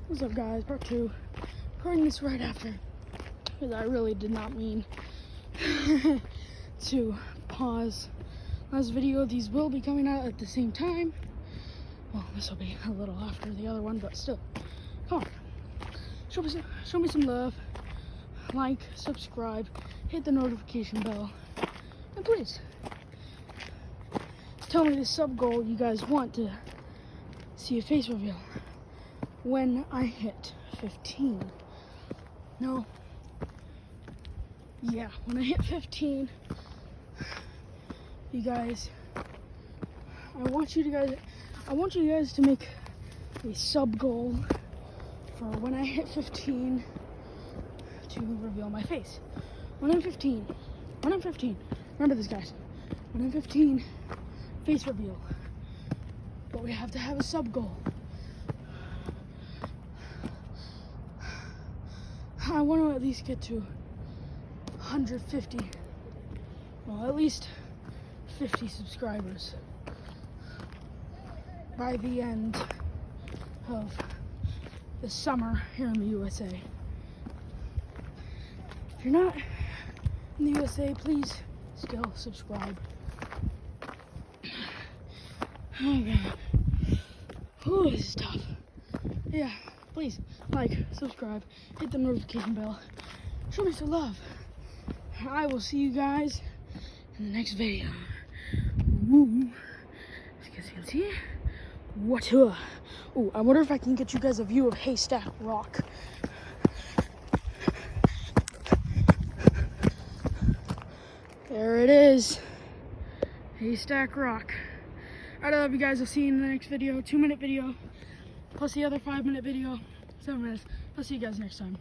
What's up, guys? Part 2. Recording this right after, because I really did not mean to pause last video. These will be coming out at the same time. Well, this will be a little after the other one, but still. Come on. Show me some love. Like, subscribe, hit the notification bell, and please tell me the sub goal you guys want to see a face reveal when I hit 15. No. Yeah, when I hit 15, you guys, I want you guys to make a sub goal for when I hit 15 to reveal my face. When I'm 15, remember this, guys. When I'm 15, face reveal. But we have to have a sub goal. I want to at least get to 150. Well, at least 50 subscribers by the end of the summer here in the USA. If you're not in the USA, please still subscribe. Oh god. Ooh, this is tough. Yeah, please like, subscribe, hit the notification bell, show me some love. I will see you guys in the next video. Woo. As you guys can see, what? Ooh, I wonder if I can get you guys a view of Haystack Rock. There it is, Haystack Rock. I love you guys. I'll see you in the next video. 2-minute video, plus the other 5-minute video, 7 minutes. I'll see you guys next time.